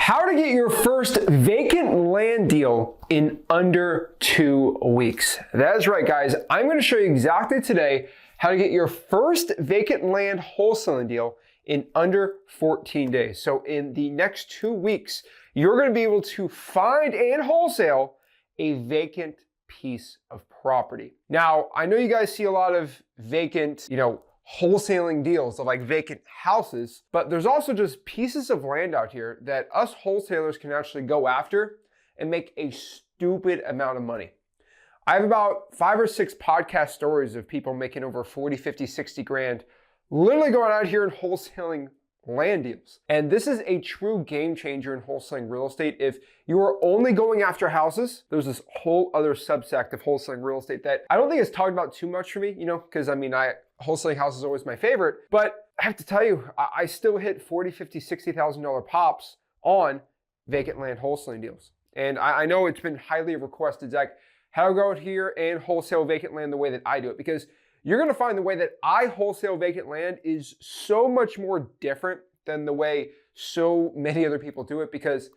How to get your first vacant land deal in under 2 weeks. That's right, guys. I'm going to show you exactly today how to get your first vacant land wholesaling deal in under 14 days. So in the next 2 weeks, you're going to be able to find and wholesale a vacant piece of property. Now, I know you guys see a lot of vacant, wholesaling deals of like vacant houses, but there's also just pieces of land out here that us wholesalers can actually go after and make a stupid amount of money. I have about 5 or 6 podcast stories of people making over 40, 50, 60 grand, literally going out here and wholesaling land deals. And this is a true game changer in wholesaling real estate. If you are only going after houses, there's this whole other subsect of wholesaling real estate that I don't think is talked about too much for me, because wholesaling houses is always my favorite, but I have to tell you, I still hit 40, 50, $60,000 pops on vacant land wholesaling deals. And I know it's been highly requested, Zach, how to go out here and wholesale vacant land the way that I do it, because you're gonna find the way that I wholesale vacant land is so much more different than the way so many other people do it, because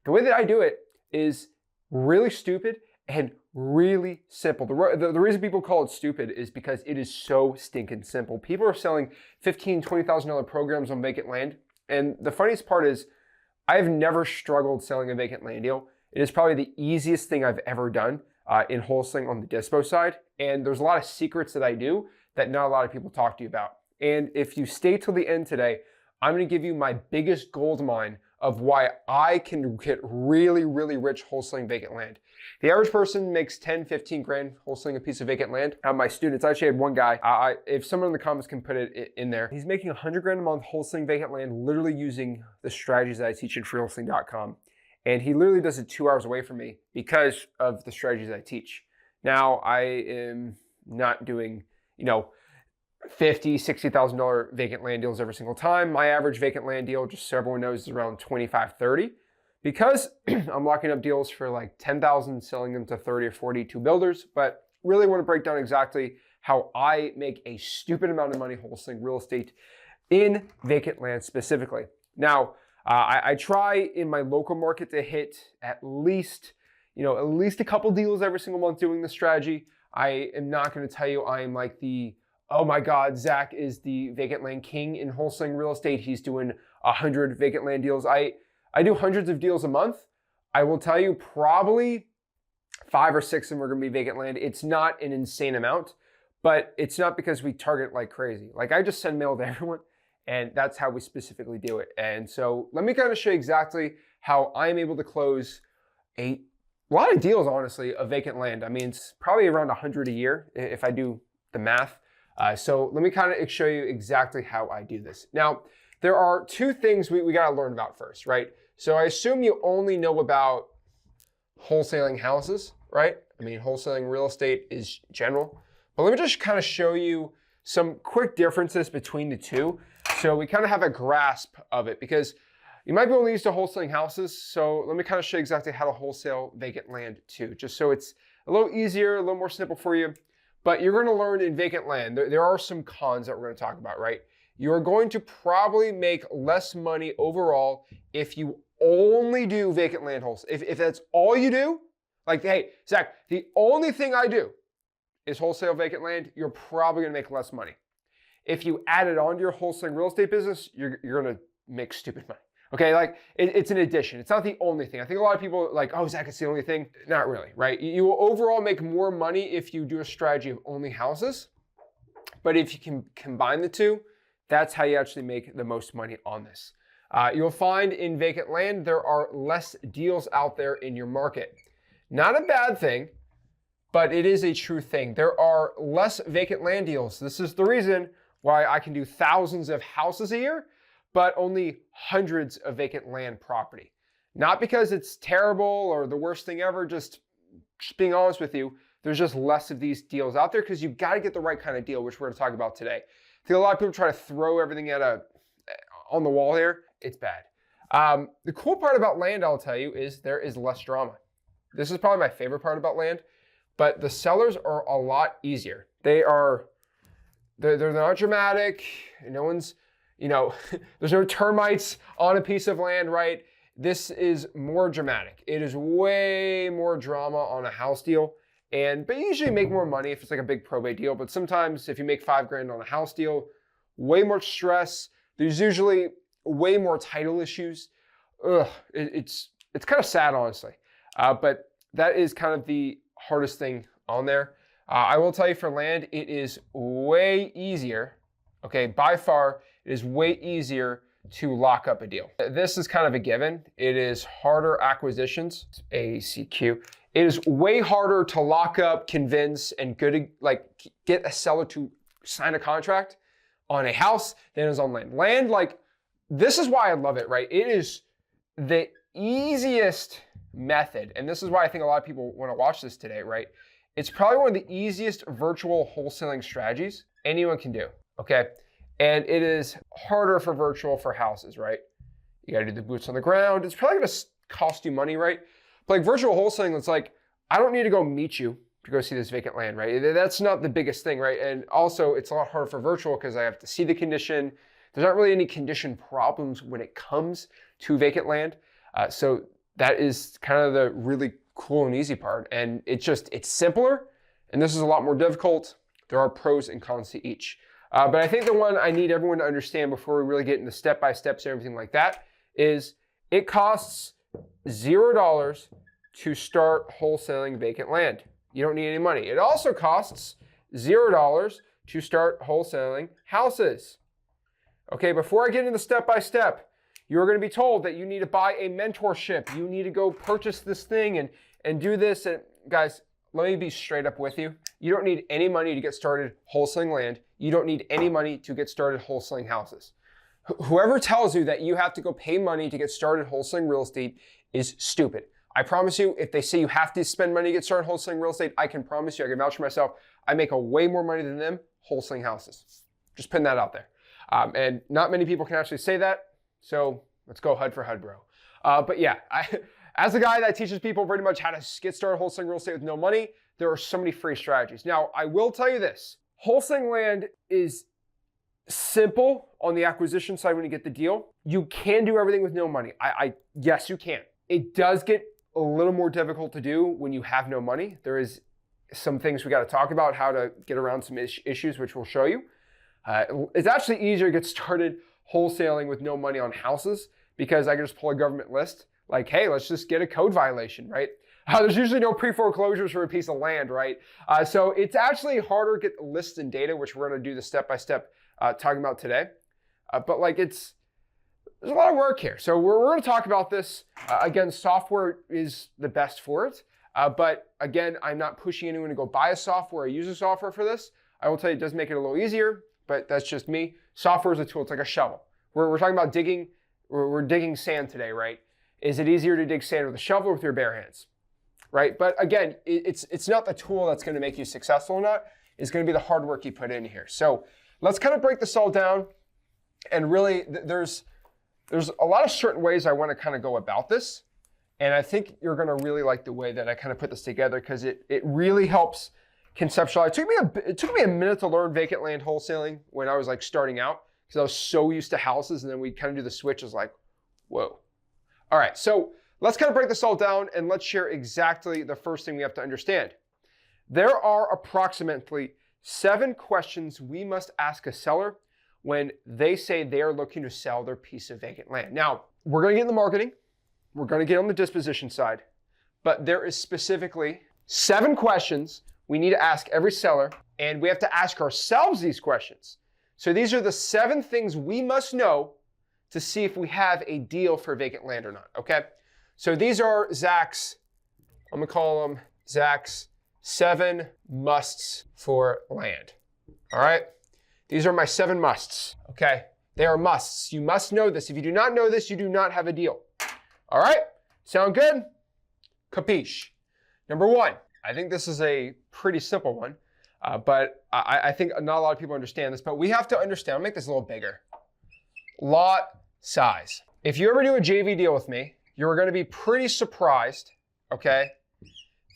the way that I do it is really stupid and really simple. The reason people call it stupid is because it is so stinking simple. People are selling $15,000, $20,000 programs on vacant land. And the funniest part is I've never struggled selling a vacant land deal. It is probably the easiest thing I've ever done in wholesaling on the dispo side. And there's a lot of secrets that I do that not a lot of people talk to you about. And if you stay till the end today, I'm gonna give you my biggest gold mine of why I can get really, really rich wholesaling vacant land. The average person makes 10, 15 grand wholesaling a piece of vacant land. My students, I actually had one guy, if someone in the comments can put it in there, he's making 100 grand a month wholesaling vacant land, literally using the strategies that I teach in freewholesaling.com. And he literally does it 2 hours away from me because of the strategies I teach. Now, I am not doing, $50,000, $60,000 vacant land deals every single time. My average vacant land deal, just so everyone knows, is around 25, 30. Because I'm locking up deals for like 10,000, selling them to 30 or 42 builders, but really want to break down exactly how I make a stupid amount of money wholesaling real estate in vacant land specifically. Now, I try in my local market to hit at least a couple deals every single month doing this strategy. I am not going to tell you I am like oh my God, Zach is the vacant land king in wholesaling real estate. He's doing 100 vacant land deals. I do hundreds of deals a month. I will tell you probably 5 or 6 of them are gonna be vacant land. It's not an insane amount, but it's not because we target like crazy. Like I just send mail to everyone, and that's how we specifically do it. And so let me kind of show you exactly how I'm able to close a lot of deals, honestly, of vacant land. I mean, it's probably around 100 a year if I do the math. So let me kind of show you exactly how I do this. Now, there are 2 things we gotta learn about first, right? So I assume you only know about wholesaling houses, right? I mean, wholesaling real estate is general. But let me just kind of show you some quick differences between the 2 so we kind of have a grasp of it, because you might be only used to wholesaling houses. So let me kind of show you exactly how to wholesale vacant land too, just so it's a little easier, a little more simple for you. But you're going to learn in vacant land, there are some cons that we're going to talk about, right? You're going to probably make less money overall if you only do vacant land wholesale. If that's all you do, like, hey, Zach, the only thing I do is wholesale vacant land, you're probably gonna make less money. If you add it on to your wholesaling real estate business, you're gonna make stupid money. Okay, like it's an addition. It's not the only thing. I think a lot of people are like, oh, Zach, it's the only thing. Not really, right? You will overall make more money if you do a strategy of only houses. But if you can combine the 2, that's how you actually make the most money on this. You'll find in vacant land, there are less deals out there in your market. Not a bad thing, but it is a true thing. There are less vacant land deals. This is the reason why I can do thousands of houses a year, but only hundreds of vacant land property. Not because it's terrible or the worst thing ever, just being honest with you, there's just less of these deals out there because you've got to get the right kind of deal, which we're going to talk about today. I think a lot of people try to throw everything on the wall here. It's bad. The cool part about land, I'll tell you, is there is less drama. This is probably my favorite part about land, but the sellers are a lot easier. They're not dramatic. No one's, there's no termites on a piece of land, right? this is more dramatic. It is way more drama on a house deal. But you usually make more money if it's like a big probate deal. But sometimes if you make $5,000 on a house deal, way more stress. There's usually way more title issues. It's kind of sad, honestly. But that is kind of the hardest thing on there. I will tell you for land, it is way easier. Okay, by far, it is way easier to lock up a deal. This is kind of a given. It is harder acquisitions, ACQ. It is way harder to lock up, convince, and get a seller to sign a contract on a house than it is on land. Land, this is why I love it, right? It is the easiest method, and this is why I think a lot of people want to watch this today, right? It's probably one of the easiest virtual wholesaling strategies anyone can do, okay? And it is harder for virtual for houses, right? You gotta do the boots on the ground. It's probably gonna cost you money, right? But like virtual wholesaling, it's like, I don't need to go meet you to go see this vacant land, right? That's not the biggest thing, right? And also it's a lot harder for virtual because I have to see the condition. There's not really any condition problems when it comes to vacant land. So that is kind of the really cool and easy part. And it's simpler, and this is a lot more difficult. There are pros and cons to each. But I think the one I need everyone to understand before we really get into step-by-steps and everything like that is it costs $0 to start wholesaling vacant land. You don't need any money. It also costs $0 to start wholesaling houses. Okay, before I get into the step-by-step, you're going to be told that you need to buy a mentorship. You need to go purchase this thing and do this. And guys, let me be straight up with you. You don't need any money to get started wholesaling land. You don't need any money to get started wholesaling houses. Whoever tells you that you have to go pay money to get started wholesaling real estate is stupid. I promise you, if they say you have to spend money to get started wholesaling real estate, I can promise you, I can vouch for myself, I make a way more money than them wholesaling houses. Just putting that out there. And not many people can actually say that. So let's go HUD for HUD, bro. But yeah, as a guy that teaches people pretty much how to get started wholesaling real estate with no money, there are so many free strategies. Now, I will tell you this. Wholesaling land is simple on the acquisition side when you get the deal. You can do everything with no money. Yes, you can. It does get a little more difficult to do when you have no money. There is some things we got to talk about, how to get around some issues, which we'll show you. It's actually easier to get started wholesaling with no money on houses because I can just pull a government list like, hey, let's just get a code violation, right? There's usually no pre-foreclosures for a piece of land, right? So it's actually harder to get the lists and data, which we're going to do the step-by-step talking about today. But there's a lot of work here. So we're going to talk about this. Again, software is the best for it. But again, I'm not pushing anyone to go buy a software or use a software for this. I will tell you it does make it a little easier, but that's just me. Software is a tool. It's like a shovel. We're talking about digging. We're digging sand today, right? Is it easier to dig sand with a shovel or with your bare hands? Right? But again, it's not the tool that's going to make you successful or not. It's going to be the hard work you put in here. So let's kind of break this all down. And really, there's a lot of certain ways I want to kind of go about this. And I think you're going to really like the way that I kind of put this together because it really helps conceptualize. It took me a minute to learn vacant land wholesaling when I was like starting out because I was so used to houses. And then we kind of do the switch as like, whoa. All right, so let's kind of break this all down and let's share exactly the first thing we have to understand. There are approximately 7 questions we must ask a seller when they say they are looking to sell their piece of vacant land. Now, we're going to get in the marketing. We're going to get on the disposition side, but there is specifically 7 questions we need to ask every seller, and we have to ask ourselves these questions. So these are the 7 things we must know to see if we have a deal for vacant land or not, okay? So these are Zach's, I'm gonna call them Zach's 7 musts for land, all right? These are my 7 musts, okay? They are musts. You must know this. If you do not know this, you do not have a deal. All right? Sound good? Capiche. Number 1, I think this is a pretty simple one, but I think not a lot of people understand this, but we have to understand, I'll make this a little bigger. Lot size. If you ever do a JV deal with me, you're going to be pretty surprised, okay,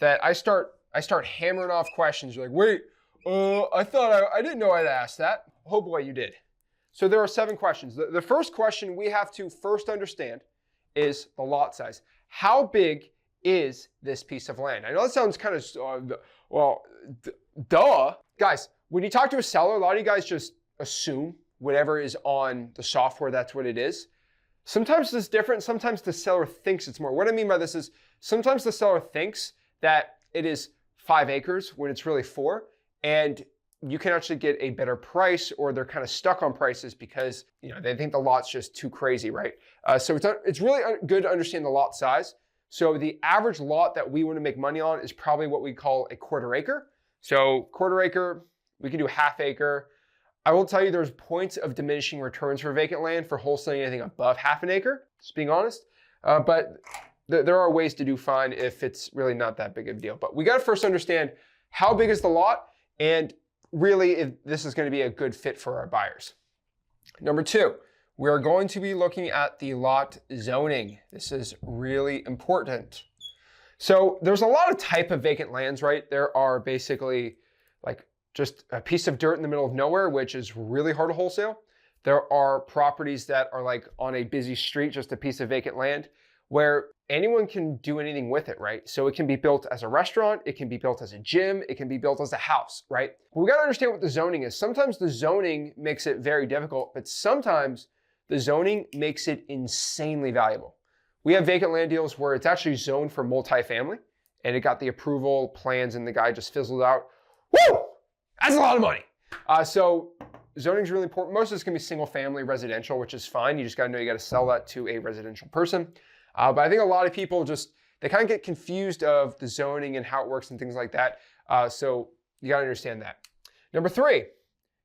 that I start hammering off questions. You're like, wait, I didn't know I'd ask that. Oh boy, you did. So there are 7 questions. The first question we have to first understand is the lot size. How big is this piece of land? I know that sounds kind of, duh. Guys, when you talk to a seller, a lot of you guys just assume whatever is on the software, that's what it is. Sometimes it's different. Sometimes the seller thinks it's more. What I mean by this is sometimes the seller thinks that it is 5 acres when it's really 4, and you can actually get a better price, or they're kind of stuck on prices because they think the lot's just too crazy, right? So it's really good to understand the lot size. So the average lot that we want to make money on is probably what we call a 1/4 acre. So 1/4 acre, we can do 1/2 acre. I will tell you there's points of diminishing returns for vacant land for wholesaling anything above 1/2 an acre, just being honest. But there are ways to do fine if it's really not that big of a deal. But we got to first understand how big is the lot, and really if this is going to be a good fit for our buyers. Number 2, we're going to be looking at the lot zoning. This is really important. So there's a lot of type of vacant lands, right? There are basically like just a piece of dirt in the middle of nowhere, which is really hard to wholesale. There are properties that are like on a busy street, just a piece of vacant land where anyone can do anything with it, right? So it can be built as a restaurant, it can be built as a gym, it can be built as a house, right? But we gotta understand what the zoning is. Sometimes the zoning makes it very difficult, but sometimes the zoning makes it insanely valuable. We have vacant land deals where it's actually zoned for multifamily, and it got the approval plans and the guy just fizzled out. Woo! That's a lot of money. So zoning is really important. Most of it's gonna be single family residential, which is fine. You just gotta know you gotta sell that to a residential person. But I think a lot of people they kind of get confused of the zoning and how it works and things like that. So you gotta understand that. Number 3,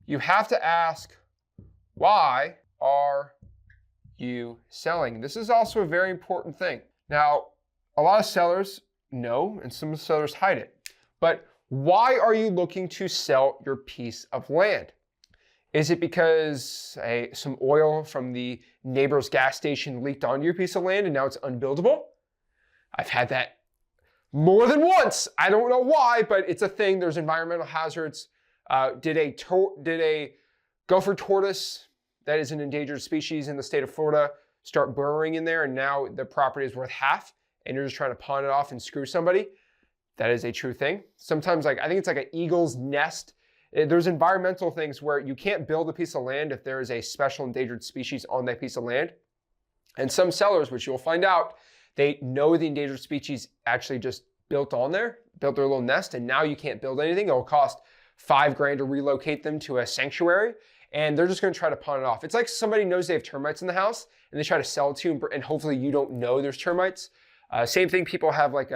you have to ask, why are you selling? This is also a very important thing. Now, a lot of sellers know, and some sellers hide it, but why are you looking to sell your piece of land? Is it because some oil from the neighbor's gas station leaked onto your piece of land and now it's unbuildable? I've had that more than once. I don't know why, but it's a thing. There's environmental hazards. Did a gopher tortoise that is an endangered species in the state of Florida start burrowing in there, and now the property is worth half and you're just trying to pawn it off and screw somebody? That is a true thing. Sometimes I think it's like an eagle's nest. There's environmental things where you can't build a piece of land if there is a special endangered species on that piece of land. And some sellers, which you'll find out, they know the endangered species actually just built their little nest, and now you can't build anything. It'll cost $5 grand to relocate them to a sanctuary, and they're just gonna try to pawn it off. It's like somebody knows they have termites in the house, and they try to sell it to you, and hopefully you don't know there's termites. Same thing, people have like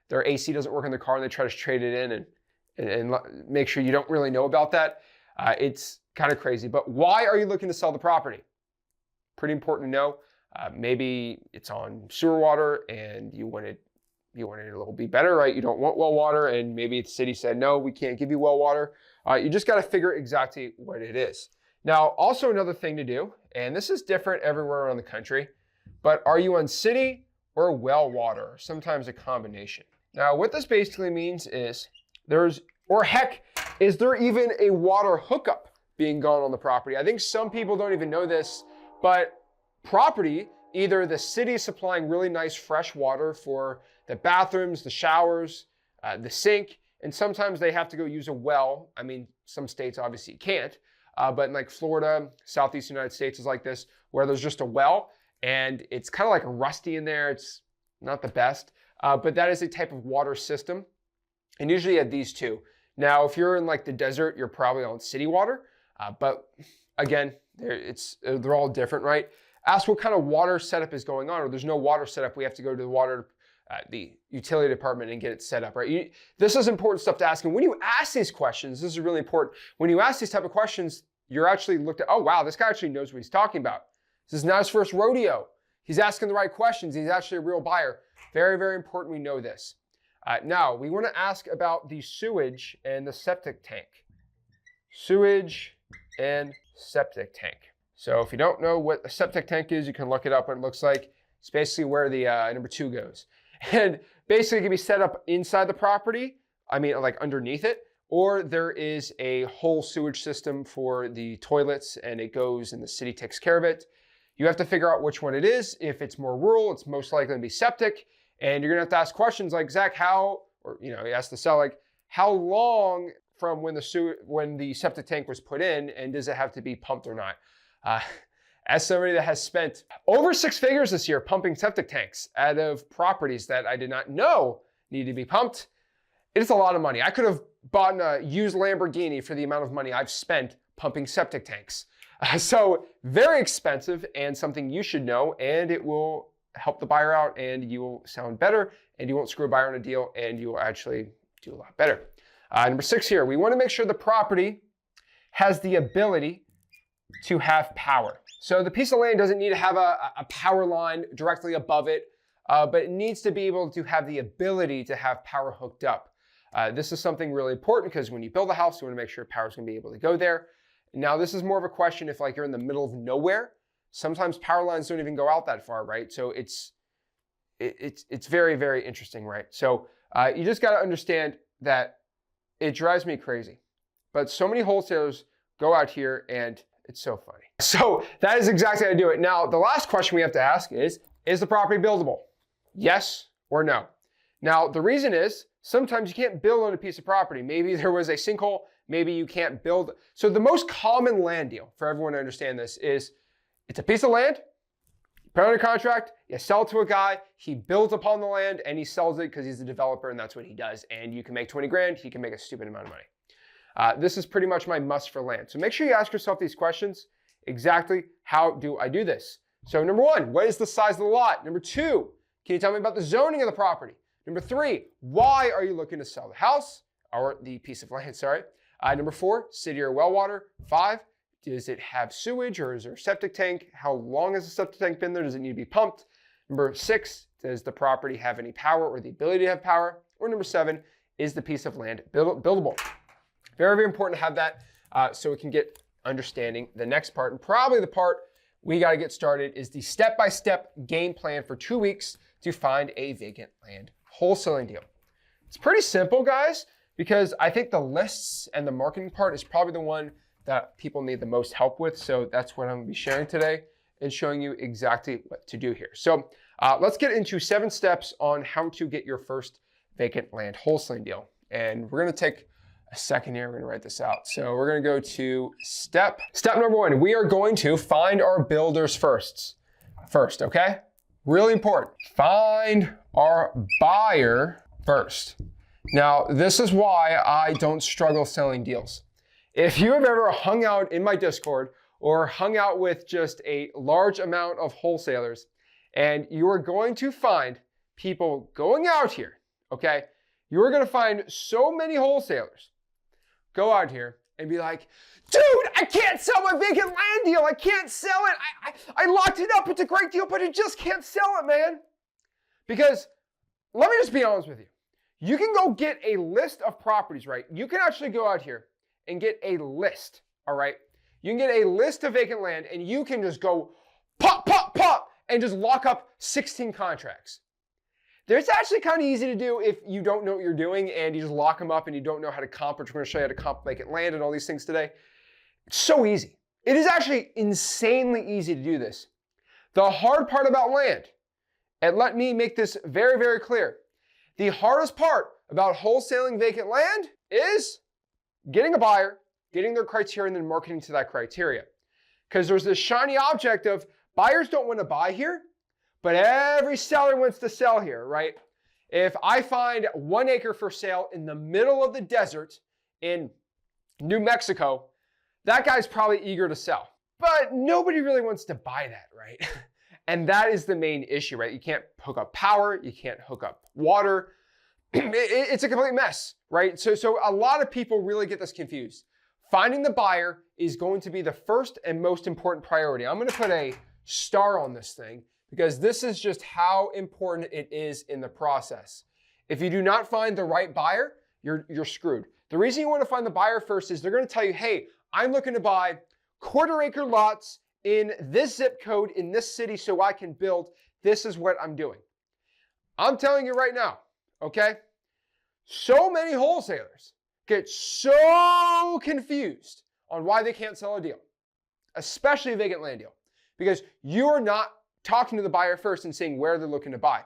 their AC doesn't work in their car, and they try to trade it in and make sure you don't really know about that. It's kind of crazy. But why are you looking to sell the property? Pretty important to know. Maybe it's on sewer water and you want it a little bit better, right? You don't want well water, and maybe the city said, no, we can't give you well water. You just got to figure exactly what it is. Now, also another thing to do, and this is different everywhere around the country, but are you on city or well water? Or sometimes a combination. Now, what this basically means is is there even a water hookup being gone on the property? I think some people don't even know this, but property, either the city is supplying really nice fresh water for the bathrooms, the showers, the sink, and sometimes they have to go use a well. I mean, some states obviously can't, but in like Florida, Southeast United States is like this, where there's just a well, and it's kind of like rusty in there. It's not the best, but that is a type of water system. And usually you have these two. Now, if you're in like the desert, you're probably on city water. But again, they're all different, right? Ask what kind of water setup is going on, or there's no water setup. We have to go to the utility department and get it set up, right? This is important stuff to ask. And when you ask these questions, this is really important. When you ask these type of questions, you're actually looked at, oh, wow, this guy actually knows what he's talking about. This is not his first rodeo. He's asking the right questions. He's actually a real buyer. Very, very important we know this. Now, we want to ask about the sewage and the septic tank. Sewage and septic tank. So if you don't know what a septic tank is, you can look it up what it looks like. It's basically where the number 2 goes. And basically it can be set up inside the property, like underneath it, or there is a whole sewage system for the toilets and it goes and the city takes care of it. You have to figure out which one it is. If it's more rural, it's most likely to be septic. And you're gonna have to ask questions like, Zach, you ask the seller, like, how long from when the septic tank was put in, and does it have to be pumped or not? As somebody that has spent over 6 figures this year pumping septic tanks out of properties that I did not know needed to be pumped, it is a lot of money. I could have bought a used Lamborghini for the amount of money I've spent pumping septic tanks. So very expensive, and something you should know, and it will help the buyer out, and you will sound better, and you won't screw a buyer on a deal, and you will actually do a lot better. Number 6 here, we want to make sure the property has the ability to have power. So the piece of land doesn't need to have a power line directly above it, but it needs to be able to have the ability to have power hooked up. This is something really important because when you build a house, you want to make sure power is going to be able to go there. Now, this is more of a question if like you're in the middle of nowhere. Sometimes power lines don't even go out that far, right? So it's very, very interesting, right? So you just got to understand that it drives me crazy. But so many wholesalers go out here and it's so funny. So that is exactly how to do it. Now, the last question we have to ask is the property buildable? Yes or no? Now, the reason is sometimes you can't build on a piece of property. Maybe there was a sinkhole, maybe you can't build. So the most common land deal, for everyone to understand this, is it's a piece of land, you put it under contract, you sell it to a guy, he builds upon the land and he sells it because he's a developer and that's what he does. And you can make 20 grand, he can make a stupid amount of money. This is pretty much my must for land. So make sure you ask yourself these questions. Exactly how do I do this? So number 1, what is the size of the lot? Number 2, can you tell me about the zoning of the property? Number 3, why are you looking to sell the house or the piece of land, sorry. Number 4, city or well water. 5, does it have sewage or is there a septic tank? How long has the septic tank been there? Does it need to be pumped? Number 6, does the property have any power or the ability to have power? Or number 7, is the piece of land buildable? Very, very important to have that so we can get understanding the next part. And probably the part we got to get started is the step-by-step game plan for 2 weeks to find a vacant land wholesaling deal. It's pretty simple, guys, because I think the lists and the marketing part is probably the one that people need the most help with. So that's what I'm going to be sharing today and showing you exactly what to do here. So let's get into 7 steps on how to get your first vacant land wholesaling deal. And we're going to take a second here. We're going to write this out. So we're going to go to step number 1. We are going to find our builders first, okay? Really important. Find our buyer first. Now, this is why I don't struggle selling deals. If you have ever hung out in my Discord or hung out with just a large amount of wholesalers, and you are going to find people going out here, okay? You are going to find so many wholesalers go out here and be like, dude, I can't sell my vacant land deal. I can't sell it. I locked it up. It's a great deal, but I just can't sell it, man. Because let me just be honest with you. You can go get a list of properties, right? You can actually go out here and get a list, all right? You can get a list of vacant land and you can just go pop, pop, pop, and just lock up 16 contracts. It's actually kind of easy to do if you don't know what you're doing and you just lock them up and you don't know how to comp, which we're going to show you how to comp vacant land and all these things today. It's so easy. It is actually insanely easy to do this. The hard part about land, and let me make this very, very clear. The hardest part about wholesaling vacant land is getting a buyer, getting their criteria, and then marketing to that criteria. Because there's this shiny object of buyers don't want to buy here, but every seller wants to sell here, right? If I find 1 acre for sale in the middle of the desert in New Mexico, that guy's probably eager to sell. But nobody really wants to buy that, right? And that is the main issue, right? You can't hook up power, you can't hook up water. It's a complete mess, right? So a lot of people really get this confused. Finding the buyer is going to be the first and most important priority. I'm going to put a star on this thing because this is just how important it is in the process. If you do not find the right buyer, you're screwed. The reason you want to find the buyer first is they're going to tell you, hey, I'm looking to buy 1/4 acre lots in this zip code in this city so I can build. This is what I'm doing. I'm telling you right now, okay? So many wholesalers get so confused on why they can't sell a deal, especially a vacant land deal, because you are not talking to the buyer first and saying where they're looking to buy.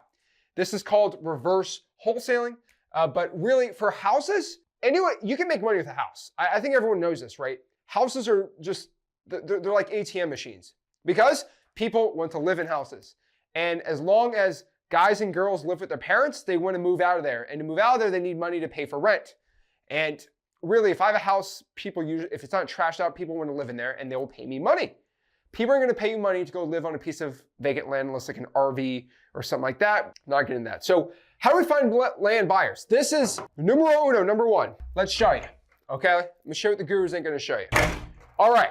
This is called reverse wholesaling. But really for houses, anyway, you can make money with a house. I think everyone knows this, right? Houses are just, they're like ATM machines because people want to live in houses. And as long as guys and girls live with their parents, they want to move out of there. And to move out of there, they need money to pay for rent. And really, if I have a house, people usually, if it's not trashed out, people want to live in there and they will pay me money. People are going to pay you money to go live on a piece of vacant land unless like an RV or something like that. Not getting that. So how do we find land buyers? This is number one. Let's show you. Okay, I'm gonna show you what the gurus ain't gonna show you. All right,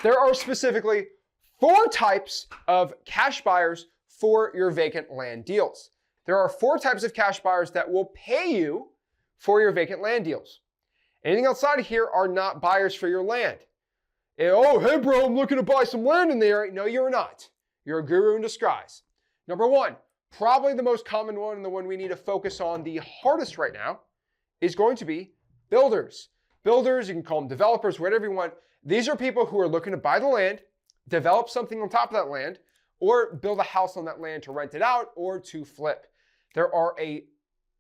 there are specifically 4 types of cash buyers for your vacant land deals. There are 4 types of cash buyers that will pay you for your vacant land deals. Anything outside of here are not buyers for your land. And, oh, hey bro, I'm looking to buy some land in there. No, you're not. You're a guru in disguise. Number 1, probably the most common one and the one we need to focus on the hardest right now is going to be builders. Builders, you can call them developers, whatever you want. These are people who are looking to buy the land, develop something on top of that land, or build a house on that land to rent it out or to flip. There are an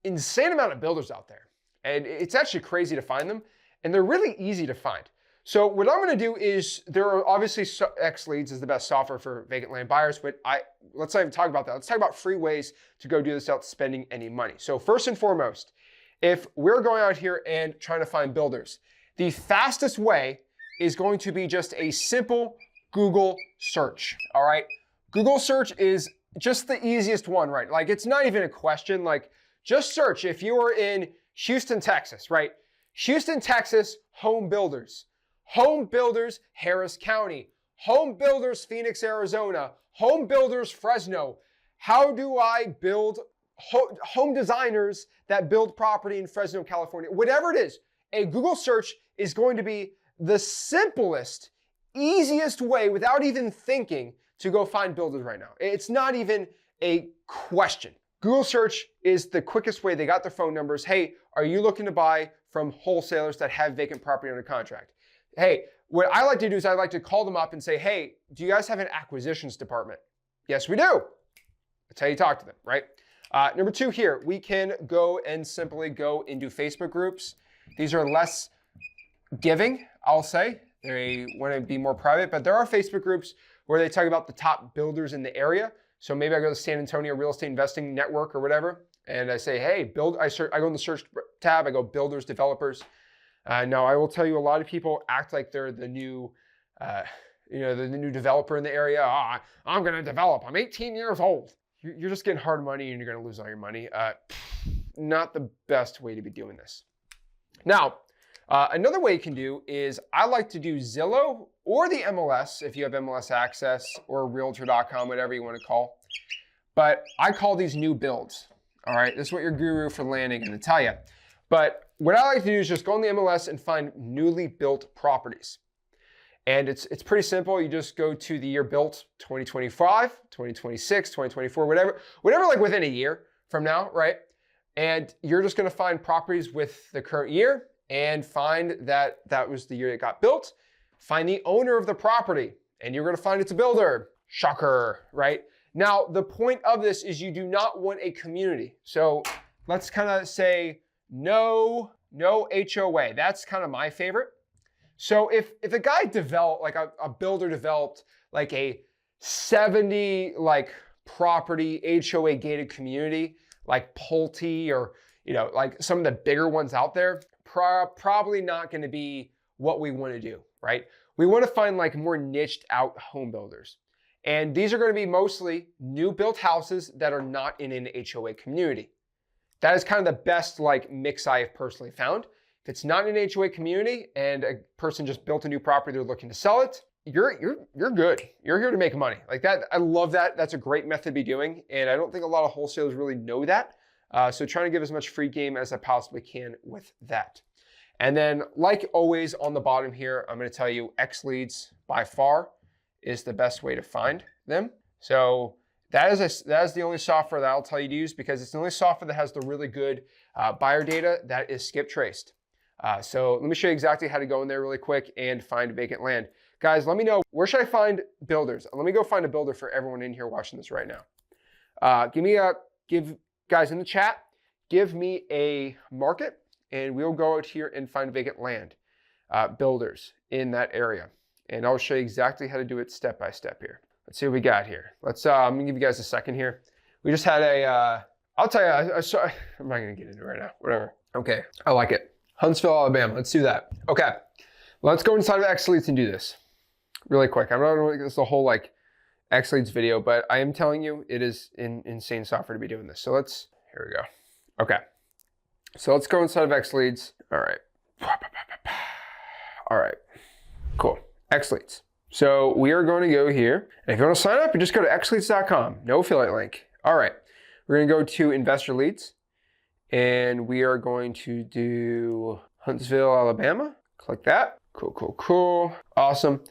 insane amount of builders out there, and it's actually crazy to find them, and they're really easy to find. So what I'm going to do is, there are obviously X-Leads is the best software for vacant land buyers, but let's not even talk about that. Let's talk about free ways to go do this without spending any money. So first and foremost, if we're going out here and trying to find builders, the fastest way is going to be just a simple Google search. All right. Google search is just the easiest one, right? Like it's not even a question. Like just search if you are in Houston, Texas, right? Houston, Texas, home builders. Home builders, Harris County. Home builders, Phoenix, Arizona. Home builders, Fresno. How do I build home designers that build property in Fresno, California? Whatever it is, a Google search is going to be the simplest, easiest way without even thinking to go find builders right now. It's not even a question. Google search is the quickest way. They got their phone numbers. Hey, are you looking to buy from wholesalers that have vacant property under contract? Hey, what I like to do is I like to call them up and say, hey, do you guys have an acquisitions department? Yes, we do. That's how you talk to them, right? Number 2 here, we can go and simply go into Facebook groups. These are less giving, I'll say. They want to be more private, but there are Facebook groups where they talk about the top builders in the area. So maybe I go to San Antonio Real Estate Investing Network or whatever, and I say, hey, I go in the search tab, I go builders, developers. Now, I will tell you, a lot of people act like they're the new, the new developer in the area. I'm going to develop. I'm 18 years old. You're just getting hard money and you're going to lose all your money. Not the best way to be doing this. Now, another way you can do is I like to do Zillow or the MLS if you have MLS access, or Realtor.com, whatever you want to call. But I call these new builds. All right, this is what your guru for landing is going to tell you. But what I like to do is just go on the MLS and find newly built properties. And it's pretty simple. You just go to the year built, 2025, 2026, 2024, whatever like within a year from now, right? And you're just going to find properties with the current year and find that was the year it got built. Find the owner of the property and you're going to find it's a builder. Shocker, right? Now, the point of this is you do not want a community. So let's kind of say no HOA. That's kind of my favorite. So if a guy developed, like a builder developed like a 70 like property HOA gated community, like Pulte or, like some of the bigger ones out there, probably not going to be what we want to do, right? We want to find like more niched out home builders. And these are going to be mostly new built houses that are not in an HOA community. That is kind of the best like mix I have personally found. If it's not in an HOA community and a person just built a new property, they're looking to sell it, you're good. You're here to make money. Like that, I love that. That's a great method to be doing. And I don't think a lot of wholesalers really know that. So trying to give as much free game as I possibly can with that. And then like always on the bottom here, I'm going to tell you X-Leads by far is the best way to find them. So that is the only software that I'll tell you to use because it's the only software that has the really good buyer data that is skip traced. So let me show you exactly how to go in there really quick and find vacant land. Guys, let me know, where should I find builders? Let me go find a builder for everyone in here watching this right now. Give guys in the chat, give me a market, and we'll go out here and find vacant land builders in that area. And I'll show you exactly how to do it step by step here. Let's see what we got here. I'm gonna give you guys a second here. We just had I'll tell you, I'm not gonna get into it right now, whatever. Okay, I like it. Huntsville, Alabama, let's do that. Okay, let's go inside of X Leads and do this really quick. I'm not gonna get this the whole like X Leads video, but I am telling you, it is insane software to be doing this. So here we go. Okay, so let's go inside of X Leads. All right. All right, cool, X Leads. So we are going to go here, and if you want to sign up, you just go to xleads.com, no affiliate link. All right, we're gonna go to Investor Leads, and we are going to do Huntsville, Alabama. Click that. Cool, cool, cool. Awesome.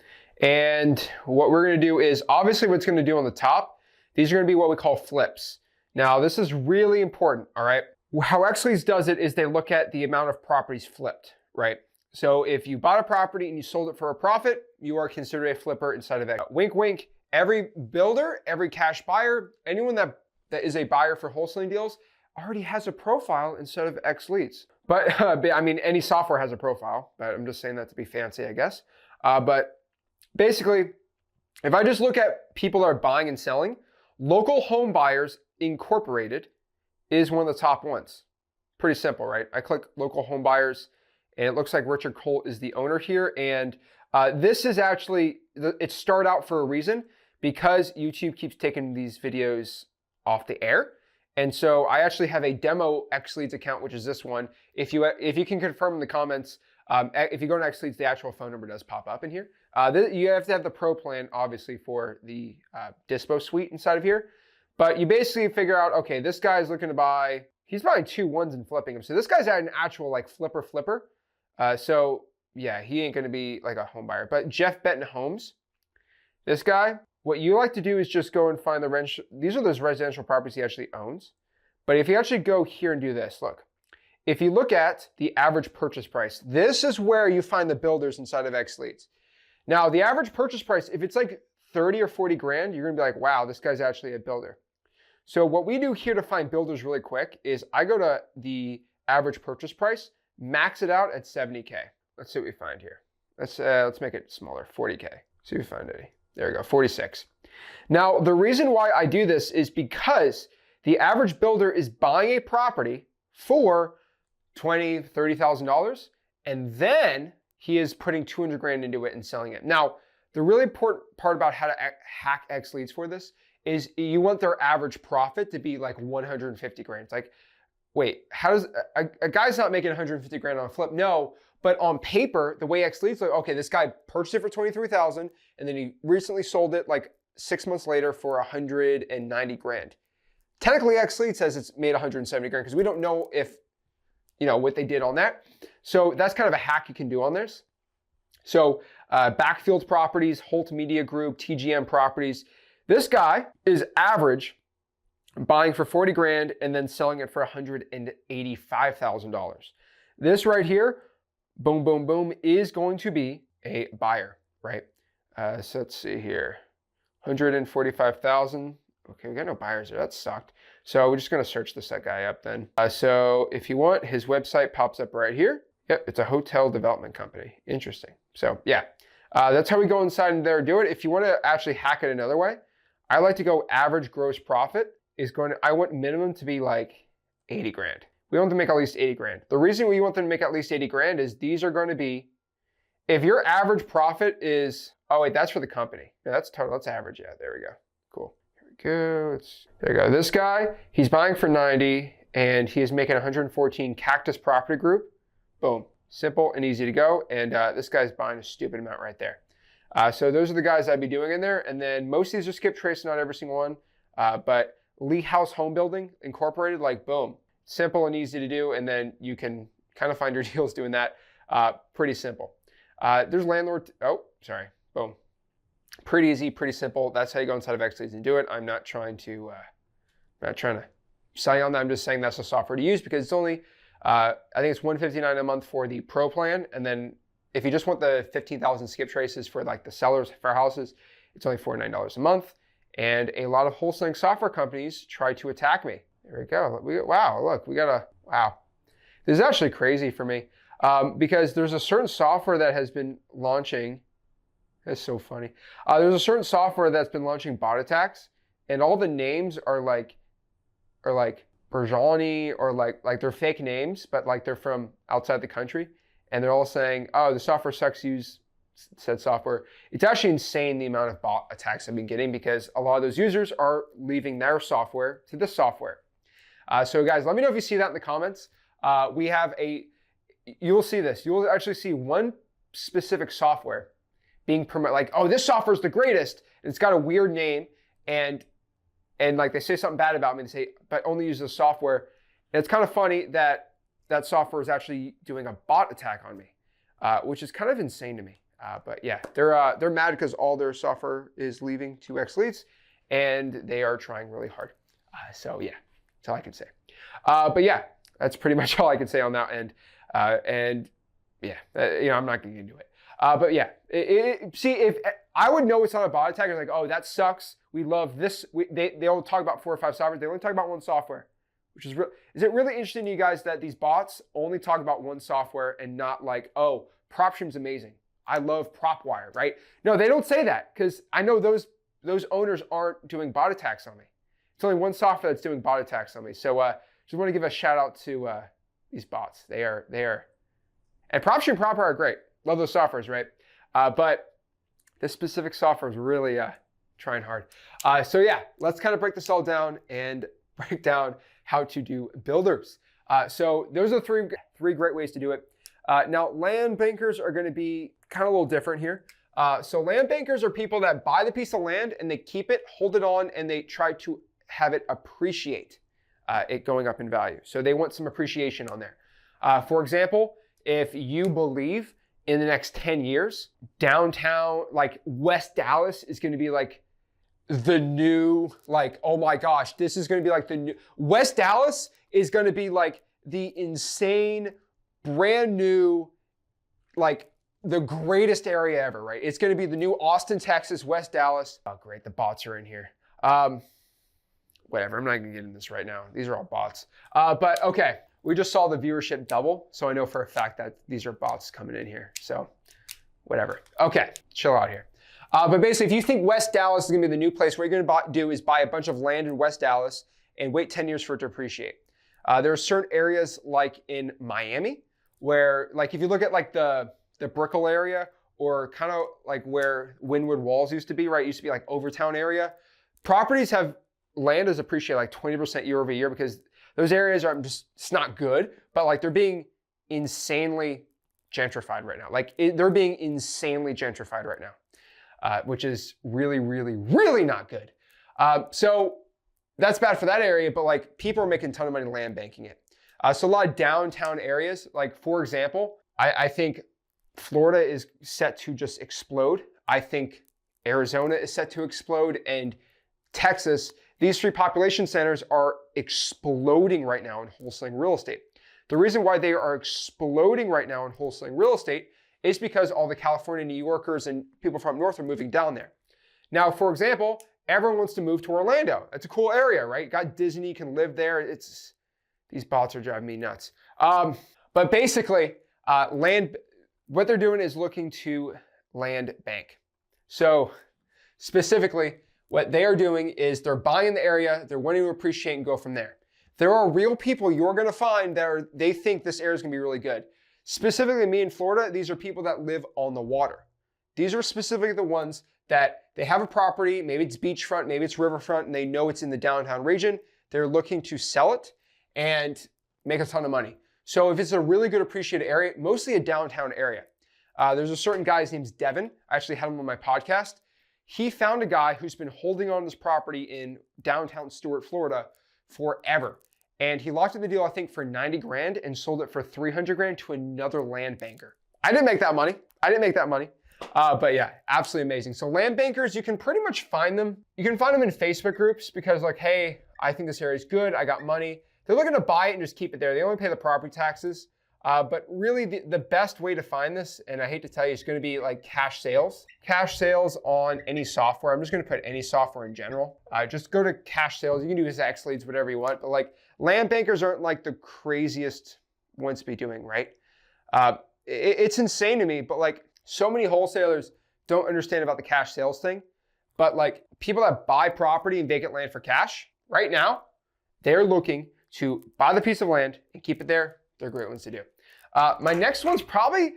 And what we're going to do is, obviously what's going to do on the top, these are going to be what we call flips. Now, this is really important, all right? How XLeads does it is they look at the amount of properties flipped, right? So if you bought a property and you sold it for a profit, you are considered a flipper inside of that. Wink, wink. Every builder, every cash buyer, anyone that is a buyer for wholesaling deals already has a profile instead of XLeads. But I mean, any software has a profile, but I'm just saying that to be fancy, I guess. But basically, if I just look at people that are buying and selling, Local Home Buyers Incorporated is one of the top ones. Pretty simple, right? I click Local Home Buyers, and it looks like Richard Colt is the owner here. And this is actually, it started out for a reason, because YouTube keeps taking these videos off the air. And so I actually have a demo XLeads account, which is this one. If you can confirm in the comments, if you go to XLeads, the actual phone number does pop up in here. You have to have the pro plan, obviously, for the Dispo suite inside of here. But you basically figure out, okay, this guy's looking to buy, he's buying 2 1s and flipping them. So this guy's an actual like flipper. So yeah, he ain't gonna be like a home buyer. But Jeff Benton Homes, this guy, what you like to do is just go and find the rent. These are those residential properties he actually owns. But if you actually go here and do this, look, if you look at the average purchase price, this is where you find the builders inside of XLeads. Now, the average purchase price, if it's like 30 or 40 grand, you're gonna be like, wow, this guy's actually a builder. So what we do here to find builders really quick is I go to the average purchase price, max it out at 70K. Let's see what we find here. Let's make it smaller, 40K. See if we find any. There we go, 46. Now, the reason why I do this is because the average builder is buying a property for $20,000, $30,000, and then he is putting 200 grand into it and selling it. Now, the really important part about how to hack XLeads for this is you want their average profit to be like 150 grand. It's like, wait, how does a guy's not making 150 grand on a flip? No, but on paper, the way XLeads look, okay, this guy purchased it for 23,000, and then he recently sold it like 6 months later for 190 grand. Technically, XLeads says it's made 170 grand because we don't know if, you know, what they did on that. So that's kind of a hack you can do on this. So Backfield Properties, Holt Media Group, TGM Properties. This guy is average buying for 40 grand and then selling it for $185,000. This right here, boom, boom, boom, is going to be a buyer, right? So let's see here, 145,000. Okay, we got no buyers there. That sucked. So we're just going to search this guy up then. So if you want, his website pops up right here. Yep, it's a hotel development company. Interesting. So yeah, that's how we go inside and there do it. If you want to actually hack it another way, I like to go average gross profit is going to, I want minimum to be like 80 grand. We want them to make at least 80 grand. The reason we want them to make at least 80 grand is these are going to be, if your average profit is, oh wait, that's for the company. No, that's total, that's average. Yeah, there we go. Cool. There you go. This guy, he's buying for 90 and he is making 114 Cactus Property Group. Boom. Simple and easy to go. And this guy's buying a stupid amount right there. So those are the guys I'd be doing in there. And then most of these are skip trace, not every single one. But Lee House Home Building Incorporated, like boom. Simple and easy to do. And then you can kind of find your deals doing that. Pretty simple. There's landlord. Oh, sorry. Boom. Pretty easy, pretty simple. That's how you go inside of XLeads and do it. I'm not trying to sell you on that. I'm just saying that's the software to use because it's only, I think it's $159 a month for the pro plan, and then if you just want the 15,000 skip traces for like the sellers for houses, it's only $49 a month. And a lot of wholesaling software companies try to attack me. There we go. Wow, look, wow. This is actually crazy for me because there's a certain software that has been launching. That's so funny. There's a certain software that's been launching bot attacks, and all the names are like Berjani or like they're fake names, but like they're from outside the country, and they're all saying, "Oh, the software sucks. Use said software." It's actually insane the amount of bot attacks I've been getting because a lot of those users are leaving their software to this software. So guys, let me know if you see that in the comments. You'll see this. You'll actually see one specific software being promoted, like, oh, this software is the greatest, and it's got a weird name, and like they say something bad about me, and they say, but only use this software. And it's kind of funny that that software is actually doing a bot attack on me, which is kind of insane to me. But yeah, they're mad because all their software is leaving to X Leads, and they are trying really hard. So yeah, that's all I can say. But yeah, that's pretty much all I can say on that end. And yeah, I'm not going to get into it. But yeah, see, if I would know it's not a bot attack, it's like, oh, that sucks. We love this. They all talk about 4 or 5 softwares. They only talk about one software, which is real. Is it really interesting to you guys that these bots only talk about one software and not like, oh, PropStream's amazing. I love PropWire, right? No, they don't say that because I know those owners aren't doing bot attacks on me. It's only one software that's doing bot attacks on me. So just want to give a shout out to these bots. They are, and PropStream and PropWire are great. Love those softwares, right? But this specific software is really trying hard. So yeah, let's kind of break this all down and break down how to do builders. So those are three great ways to do it. Now, land bankers are going to be kind of a little different here. So land bankers are people that buy the piece of land and they keep it, hold it on, and they try to have it appreciate, it going up in value. So they want some appreciation on there. For example, if you believe in the next 10 years, downtown, like West Dallas is going to be like the new, like, oh my gosh, this is going to be like the new, West Dallas is going to be like the insane, brand new, like the greatest area ever, right? It's going to be the new Austin, Texas, West Dallas. Oh, great. The bots are in here. Whatever. I'm not going to get into this right now. These are all bots. But okay. We just saw the viewership double, so I know for a fact that these are bots coming in here. So whatever. Okay, chill out here. But basically, if you think West Dallas is going to be the new place, what you're going to do is buy a bunch of land in West Dallas and wait 10 years for it to appreciate. There are certain areas like in Miami where, like if you look at like the Brickell area or kind of like where Wynwood Walls used to be, right? It used to be like Overtown area. Properties have land has appreciated like 20% year over year because those areas are just, it's not good, but like they're being insanely gentrified right now. Like they're being insanely gentrified right now, which is really, really, really not good. So that's bad for that area, but like people are making a ton of money land banking it. So a lot of downtown areas, like for example, I think Florida is set to just explode. I think Arizona is set to explode, and Texas. These 3 population centers are exploding right now in wholesaling real estate. The reason why they are exploding right now in wholesaling real estate is because all the California, New Yorkers, and people from north are moving down there. Now, for example, everyone wants to move to Orlando. It's a cool area, right? You got Disney, you can live there. These bots are driving me nuts. But basically, what they're doing is looking to land bank. So specifically, what they are doing is they're buying the area, they're wanting to appreciate and go from there. There are real people you're going to find that they think this area is going to be really good. Specifically me in Florida, these are people that live on the water. These are specifically the ones that they have a property, maybe it's beachfront, maybe it's riverfront, and they know it's in the downtown region. They're looking to sell it and make a ton of money. So if it's a really good appreciated area, mostly a downtown area. There's a certain guy, his name's Devin. I actually had him on my podcast. He found a guy who's been holding on this property in downtown Stuart, Florida forever. And he locked in the deal, I think, for 90 grand and sold it for 300 grand to another land banker. I didn't make that money. But yeah, absolutely amazing. So land bankers, you can pretty much find them. You can find them in Facebook groups because like, hey, I think this area is good. I got money. They're looking to buy it and just keep it there. They only pay the property taxes. But really the best way to find this, and I hate to tell you, is going to be like cash sales. Cash sales on any software. I'm just going to put any software in general. Just go to cash sales. You can do X leads, whatever you want. But like land bankers aren't like the craziest ones to be doing, right? It's insane to me, but like so many wholesalers don't understand about the cash sales thing. But like people that buy property and vacant land for cash right now, they're looking to buy the piece of land and keep it there. They're great ones to do. My next one's probably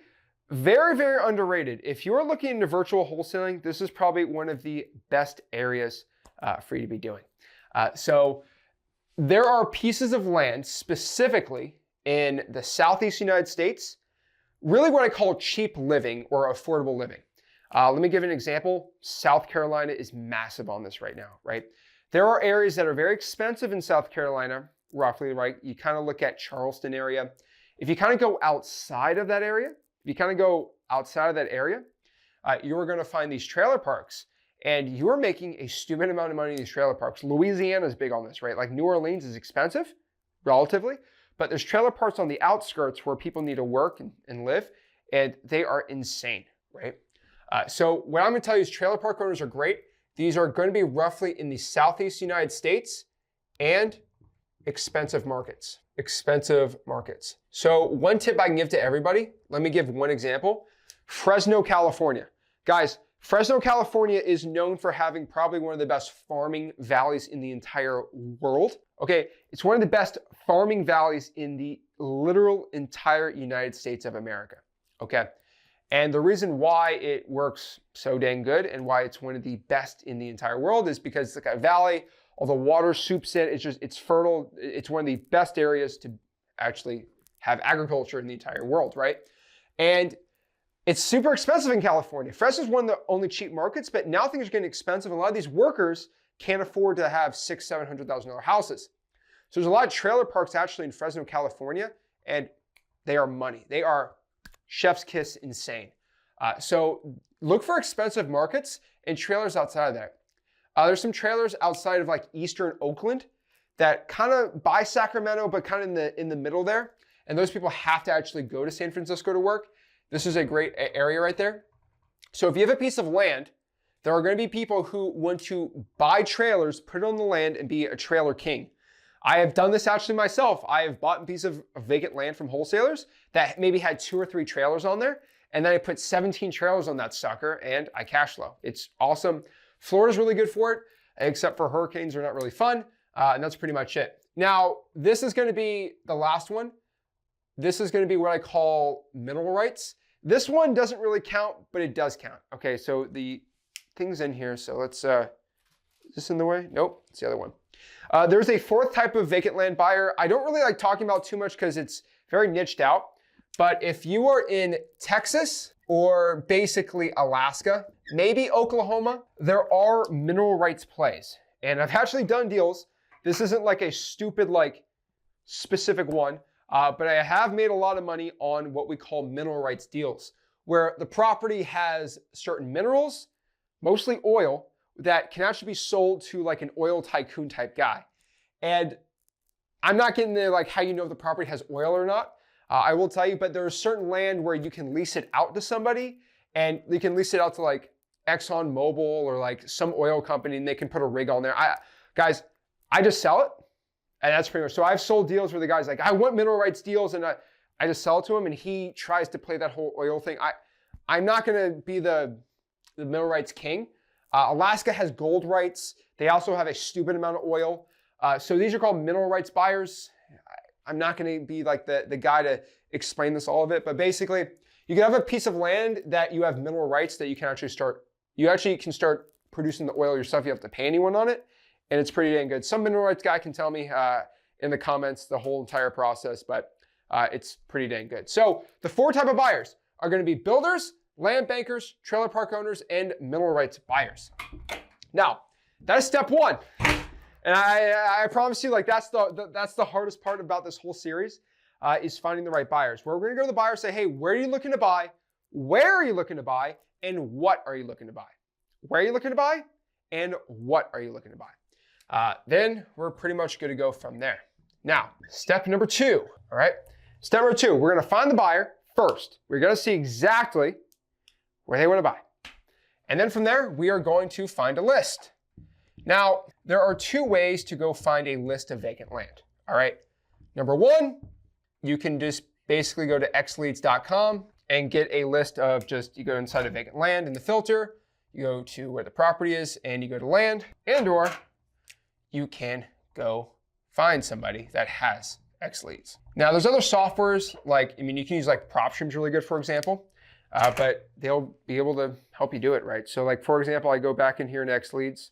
very, very underrated. If you're looking into virtual wholesaling, this is probably one of the best areas for you to be doing. So there are pieces of land specifically in the Southeast United States, really what I call cheap living or affordable living. Let me give you an example. South Carolina is massive on this right now, right? There are areas that are very expensive in South Carolina, roughly, right? You kind of look at Charleston area. If you kind of go outside of that area, you are going to find these trailer parks, and you're making a stupid amount of money in these trailer parks. Louisiana is big on this, right? Like New Orleans is expensive, relatively, but there's trailer parks on the outskirts where people need to work and live, and they are insane, right? So what I'm going to tell you is trailer park owners are great. These are going to be roughly in the Southeast United States and expensive markets. So one tip I can give to everybody, let me give one example. Fresno, California. Guys, Fresno, California is known for having probably one of the best farming valleys in the entire world. Okay, it's one of the best farming valleys in the literal entire United States of America. Okay, and the reason why it works so dang good and why it's one of the best in the entire world is because it's like a valley, all the water soups in, it's fertile. It's one of the best areas to actually have agriculture in the entire world, right? And it's super expensive in California. Fresno is one of the only cheap markets, but now things are getting expensive. A lot of these workers can't afford to have $600,000, $700,000 houses. So there's a lot of trailer parks actually in Fresno, California, and they are money. They are chef's kiss insane. So look for expensive markets and trailers outside of that. There's some trailers outside of like Eastern Oakland that kind of by Sacramento, but kind of in the middle there. And those people have to actually go to San Francisco to work. This is a great area right there. So if you have a piece of land, there are going to be people who want to buy trailers, put it on the land, and be a trailer king. I have done this actually myself. I have bought a piece of vacant land from wholesalers that maybe had 2 or 3 trailers on there. And then I put 17 trailers on that sucker and I cash flow. It's awesome. Florida's really good for it, except for hurricanes are not really fun. And that's pretty much it. Now, this is going to be the last one. This is going to be what I call mineral rights. This one doesn't really count, but it does count. Okay, so the thing's in here. So let's, is this in the way? Nope, it's the other one. There's a 4th type of vacant land buyer. I don't really like talking about too much because it's very niched out. But if you are in Texas or basically Alaska, maybe Oklahoma, there are mineral rights plays. And I've actually done deals. This isn't like a stupid, like specific one, but I have made a lot of money on what we call mineral rights deals, where the property has certain minerals, mostly oil, that can actually be sold to like an oil tycoon type guy. And I'm not getting into like how you know if the property has oil or not. I will tell you, but there's certain land where you can lease it out to somebody, and you can lease it out to like Exxon Mobil or like some oil company, and they can put a rig on there. Guys, I just sell it, and that's pretty much. So I've sold deals where the guy's like, I want mineral rights deals, and I just sell it to him, and he tries to play that whole oil thing. I'm not gonna be the mineral rights king. Alaska has gold rights. They also have a stupid amount of oil. So these are called mineral rights buyers. I'm not going to be like the guy to explain this all of it, but basically you can have a piece of land that you have mineral rights that you can actually can start producing the oil yourself. You have to pay anyone on it, and it's pretty dang good. Some mineral rights guy can tell me in the comments the whole entire process, but it's pretty dang good. So the 4 type of buyers are going to be builders, land bankers, trailer park owners, and mineral rights buyers. Now, that is step 1. And I promise you, like that's the hardest part about this whole series is finding the right buyers. Where we're gonna go to the buyer and say, hey, where are you looking to buy? Where are you looking to buy? And what are you looking to buy? Where are you looking to buy? And what are you looking to buy? Then we're pretty much good to go from there. Now, step number 2, all right? Step number 2, we're gonna find the buyer first. We're gonna see exactly where they wanna buy. And then from there, we are going to find a list. Now, there are 2 ways to go find a list of vacant land, all right? Number 1, you can just basically go to xleads.com and get a list of you go inside of vacant land in the filter, you go to where the property is and you go to land, or you can go find somebody that has xleads. Now there's other softwares you can use PropStream's really good, for example, but they'll be able to help you do it, right? So for example, I go back in here in xleads.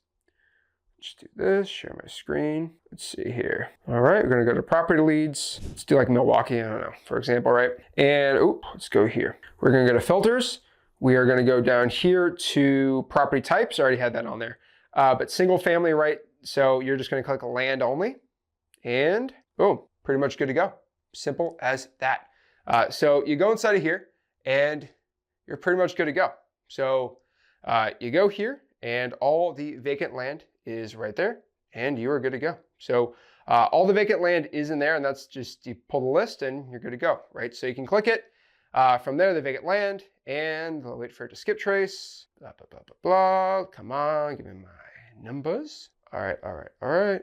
Let's do this, share my screen. Let's see here. All right, we're gonna go to property leads. Let's do Milwaukee, I don't know, for example, right? And let's go here. We're gonna go to filters. We are gonna go down here to property types. I already had that on there. But single family, right? So you're just gonna click land only and boom, pretty much good to go. Simple as that. So you go inside of here and you're pretty much good to go. So you go here and all the vacant land is right there and you are good to go. So all the vacant land is in there and that's just, you pull the list and you're good to go, right? So you can click it from there, the vacant land, and I'll wait for it to skip trace, blah, blah, blah, blah, blah. Come on, give me my numbers. All right.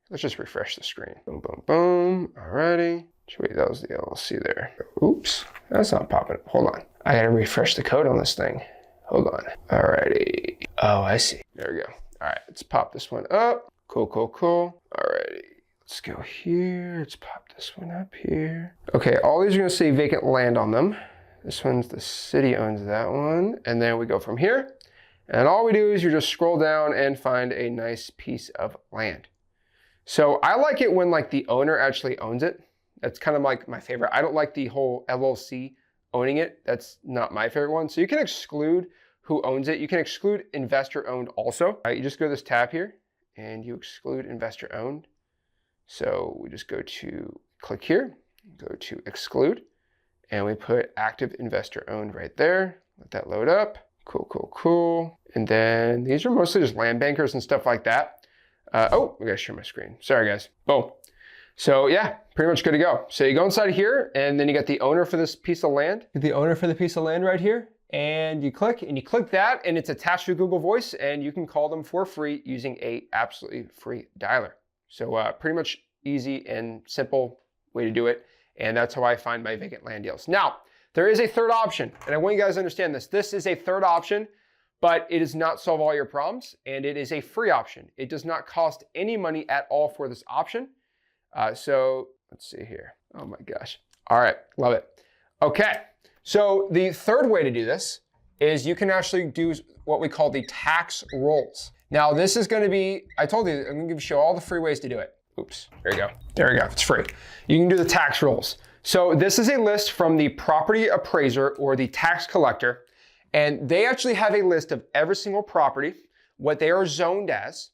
Let's just refresh the screen. Boom, boom, boom. Alrighty. Wait, that was the LLC there. Oops, that's not popping. Hold on. I gotta refresh the code on this thing. Hold on. Alrighty. Oh, I see. There we go. All right, let's pop this one up. Cool. Alrighty. Let's go here. Let's pop this one up here. Okay, all these are gonna say vacant land on them. This one's the city owns that one. And then we go from here. And all we do is you just scroll down and find a nice piece of land. So I like it when the owner actually owns it. That's kind of my favorite. I don't like the whole LLC owning it. That's not my favorite one. So you can exclude who owns it. You can exclude investor owned also. You just go to this tab here and you exclude investor owned. So we just go to click here, go to exclude, and we put active investor owned right there. Let that load up. Cool. And then these are mostly just land bankers and stuff like that. We gotta share my screen. Sorry guys. Boom. So yeah, pretty much good to go. So you go inside here and then you got the owner for this piece of land. The owner for the piece of land right here. And you click that and it's attached to Google Voice and you can call them for free using a absolutely free dialer. So pretty much easy and simple way to do it. And that's how I find my vacant land deals. Now, there is a third option, and I want you guys to understand this. This is a third option, but it does not solve all your problems, and it is a free option. It does not cost any money at all for this option. So let's see here. Oh my gosh. All right, love it. Okay, so the third way to do this is you can actually do what we call the tax rolls. Now this is gonna be, I told you, I'm gonna show all the free ways to do it. Oops, there you go. There you go, it's free. You can do the tax rolls. So this is a list from the property appraiser or the tax collector, and they actually have a list of every single property, what they are zoned as,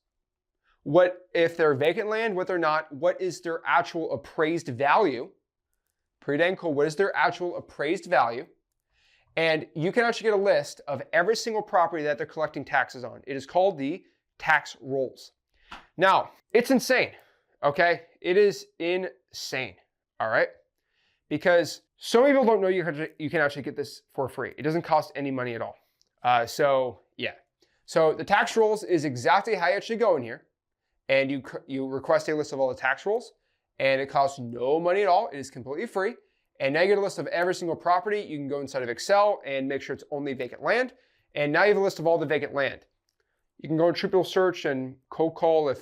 what if they're vacant land, what they're not, what is their actual appraised value, pretty dang cool, what is their actual appraised value, and you can actually get a list of every single property that they're collecting taxes on. It is called the tax rolls. Now, it's insane, okay? It is insane, all right? Because so many people don't know you can actually get this for free. It doesn't cost any money at all. So yeah. So the tax rolls is exactly how you actually go in here and you request a list of all the tax rolls and it costs no money at all. It is completely free. And now you get a list of every single property. You can go inside of Excel and make sure it's only vacant land. And now you have a list of all the vacant land. You can go and triple search and cold call if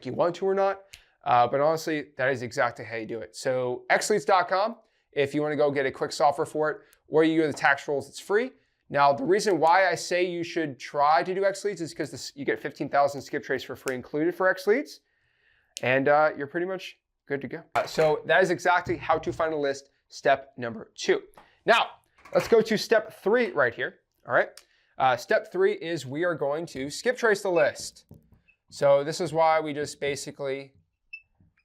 you want to or not. But honestly, that is exactly how you do it. So xleads.com, if you want to go get a quick software for it, or you go to the tax rolls, it's free. Now, the reason why I say you should try to do xleads is because you get 15,000 skip trace for free included for xleads, and you're pretty much good to go. So that is exactly how to find a list, step number 2. Now, let's go to step 3 right here, all right? Step 3 is we are going to skip trace the list. So this is why we just basically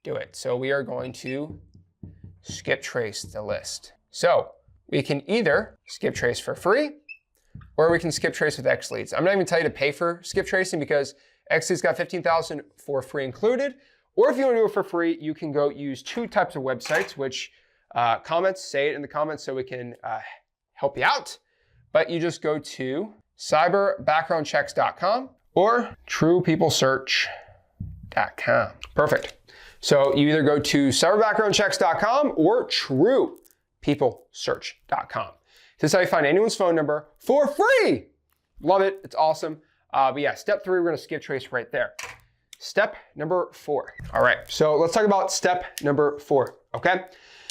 do it. So we are going to skip trace the list. So we can either skip trace for free or we can skip trace with xleads. I'm not even telling you to pay for skip tracing because xleads got 15,000 for free included. Or if you want to do it for free, you can go use 2 types of websites, which comments, say it in the comments so we can help you out. But you just go to cyberbackgroundchecks.com or truepeoplesearch.com. Perfect. So you either go to cyberbackgroundchecks.com or truepeoplesearch.com. This is how you find anyone's phone number for free. Love it. It's awesome. But yeah, step 3, we're going to skip trace right there. Step number 4. All right, so let's talk about step number 4, okay?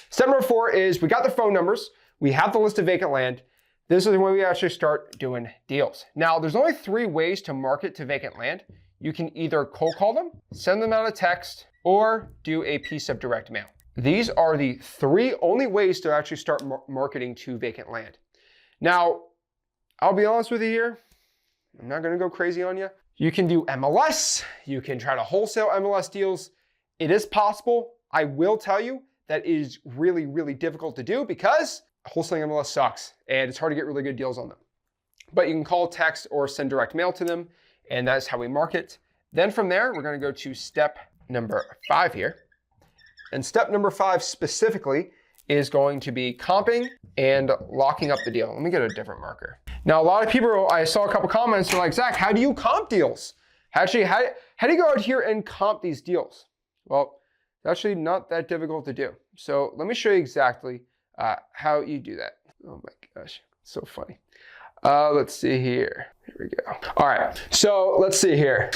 Step number 4 is we got the phone numbers. We have the list of vacant land. This is when we actually start doing deals. Now, there's only 3 ways to market to vacant land. You can either cold call them, send them out a text, or do a piece of direct mail. These are the 3 only ways to actually start marketing to vacant land. Now, I'll be honest with you here. I'm not gonna go crazy on you. You can do MLS. You can try to wholesale MLS deals. It is possible. I will tell you that it is really, really difficult to do because wholesaling MLS sucks and it's hard to get really good deals on them. But you can call, text, or send direct mail to them, and that's how we market. Then from there, we're gonna go to step number 5 here. And step number 5 specifically is going to be comping and locking up the deal. Let me get a different marker. Now, a lot of people, I saw a couple comments, they're like, Zach, how do you comp deals? Actually, how do you go out here and comp these deals? Well, it's actually not that difficult to do. So let me show you exactly how you do that. Oh my gosh, so funny. Let's see here. Here we go. All right, so let's see here.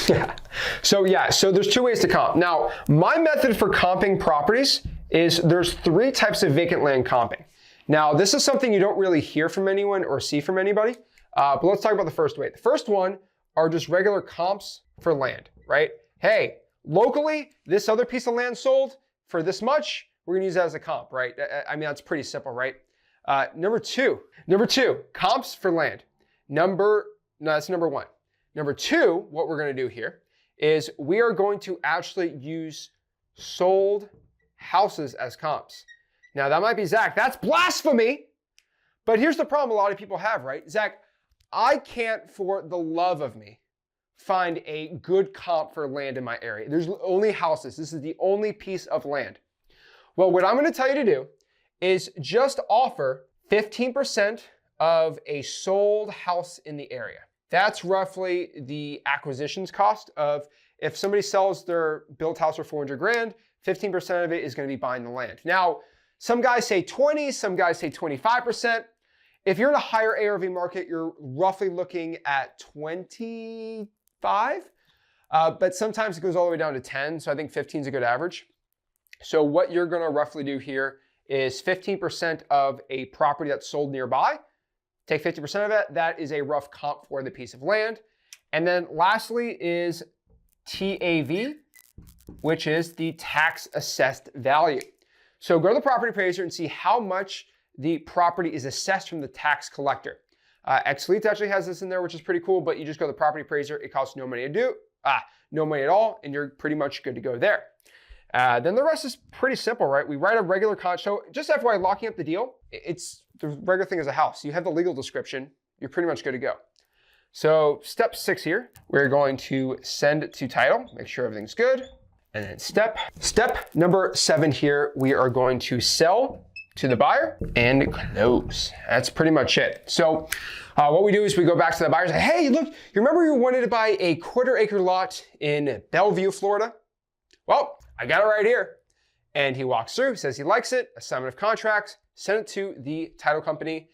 So there's 2 ways to comp. Now, my method for comping properties is there's 3 types of vacant land comping. Now, this is something you don't really hear from anyone or see from anybody, but let's talk about the first way. The first one are just regular comps for land, right? Hey, locally, this other piece of land sold for this much, we're gonna use that as a comp, right? I mean, that's pretty simple, right? Number two, comps for land. That's number 1. Number 2, what we're gonna do here is we are going to actually use sold houses as comps. Now that might be, Zach, that's blasphemy. But here's the problem a lot of people have, right? Zach, I can't for the love of me find a good comp for land in my area. There's only houses. This is the only piece of land. Well, what I'm gonna tell you to do is just offer 15% of a sold house in the area. That's roughly the acquisitions cost of if somebody sells their built house for 400 grand, 15% of it is going to be buying the land. Now, some guys say 20, some guys say 25%. If you're in a higher ARV market, you're roughly looking at 25, but sometimes it goes all the way down to 10. So I think 15 is a good average. So what you're going to roughly do here is 15% of a property that's sold nearby. Take 50% of it. That is a rough comp for the piece of land. And then lastly is TAV, which is the tax assessed value. So go to the property appraiser and see how much the property is assessed from the tax collector. Xleets actually has this in there, which is pretty cool, but you just go to the property appraiser. It costs no money to do, no money at all, and you're pretty much good to go there. Then the rest is pretty simple, right? We write a regular contract. So just FYI, locking up the deal, it's the regular thing as a house. You have the legal description, you're pretty much good to go. So step 6 here, we're going to send to title, make sure everything's good. And then step number 7 here, we are going to sell to the buyer and close. That's pretty much it. So what we do is we go back to the buyer and say, hey, look, you remember you wanted to buy a 1/4 acre lot in Bellevue, Florida? Well, I got it right here. And he walks through, says he likes it, assignment of contracts, send it to the title company,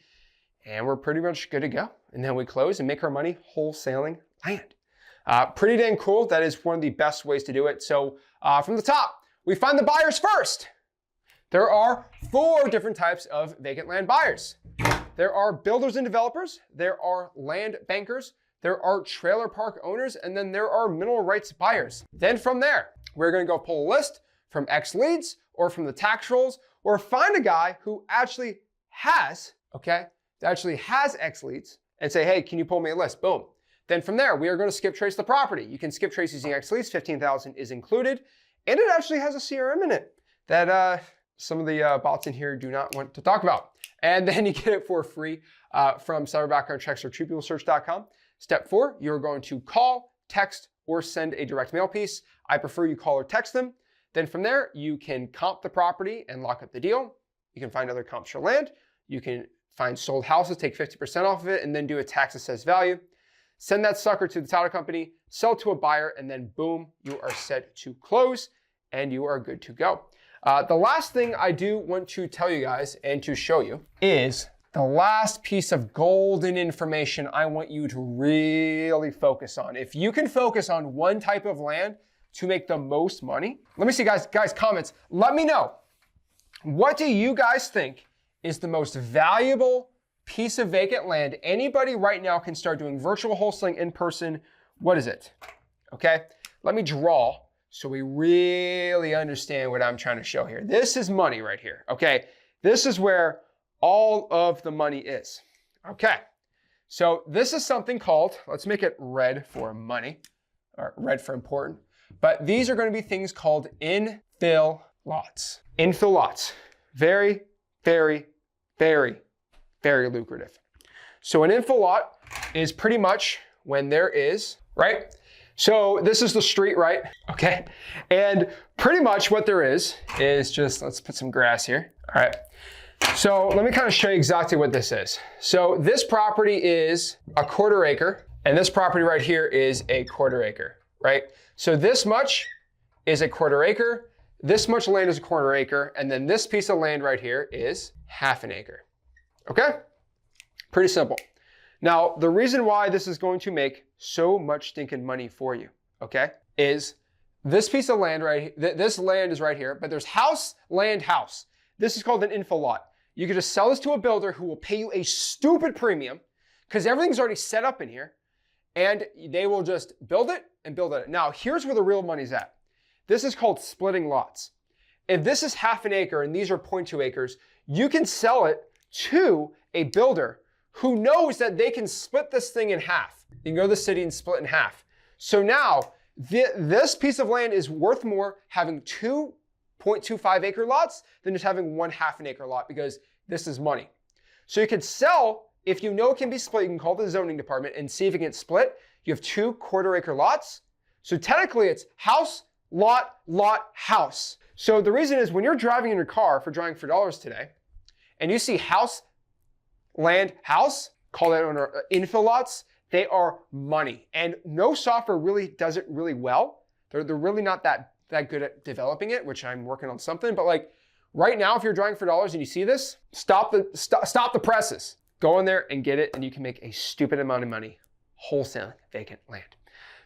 and we're pretty much good to go. And then we close and make our money wholesaling land. Pretty dang cool. That is one of the best ways to do it. So from the top, we find the buyers first. There are 4 different types of vacant land buyers. There are builders and developers, there are land bankers, there are trailer park owners, and then there are mineral rights buyers. Then from there, we're gonna go pull a list from X leads or from the tax rolls, or find a guy who actually has, X leads and say, hey, can you pull me a list? Boom. Then from there, we are going to skip trace the property. You can skip trace using X leads, 15,000 is included. And it actually has a CRM in it that some of the bots in here do not want to talk about. And then you get it for free from cyberbackgroundchecks or truepeoplesearch.com. Step 4, you're going to call, text, or send a direct mail piece. I prefer you call or text them. Then from there, you can comp the property and lock up the deal. You can find other comps for land. You can find sold houses, take 50% off of it, and then do a tax assessed value. Send that sucker to the title company, sell to a buyer, and then boom, you are set to close and you are good to go. The last thing I do want to tell you guys and to show you is the last piece of golden information I want you to really focus on. If you can focus on one type of land to make the most money, let me see guys, comments. Let me know. What do you guys think is the most valuable piece of vacant land? Anybody right now can start doing virtual wholesaling in person. What is it? Okay, let me draw so we really understand what I'm trying to show here. This is money right here, okay? This is where all of the money is, okay? So this is something called, let's make it red for money, or red for important, but these are gonna be things called infill lots. Infill lots, very, very, very, very lucrative. So an infill lot is pretty much when there is, right? So this is the street, right? Okay. And pretty much what there is just, let's put some grass here. All right. So let me kind of show you exactly what this is. So this property is a 1/4 acre, and this property right here is a 1/4 acre, right? So this much is a 1/4 acre, this much land is a 1/4 acre, and then this piece of land right here is 1/2 acre. Okay? Pretty simple. Now, the reason why this is going to make so much stinking money for you, okay, is this piece of land right here, this land is right here, but there's house, land, house. This is called an infill lot. You can just sell this to a builder who will pay you a stupid premium because everything's already set up in here, and they will just build it and build it. Now, here's where the real money's at. This is called splitting lots. If this is 1/2 acre and these are 0.2 acres, you can sell it to a builder who knows that they can split this thing in half. You can go to the city and split in half. So now this piece of land is worth more having 2.25 acre lots than just having 1/2 acre lot, because this is money. So you could sell, if you know it can be split, you can call the zoning department and see if it can get split. You have 2 1/4 acre lots. So technically it's house, lot, lot, house. So the reason is when you're driving in your car, for driving for dollars today, and you see house, land, house, call that owner infill lots, they are money. And no software really does it really well. They're really not that good at developing it, which I'm working on something. But like right now, if you're driving for dollars and you see this, stop the presses. Go in there and get it, and you can make a stupid amount of money wholesaling vacant land.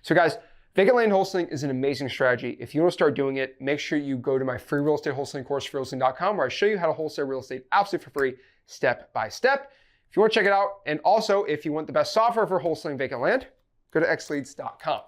So guys, vacant land wholesaling is an amazing strategy. If you want to start doing it, make sure you go to my free real estate wholesaling course, freewholesaling.com, where I show you how to wholesale real estate absolutely for free, step by step. If you want to check it out, and also if you want the best software for wholesaling vacant land, go to xleads.com.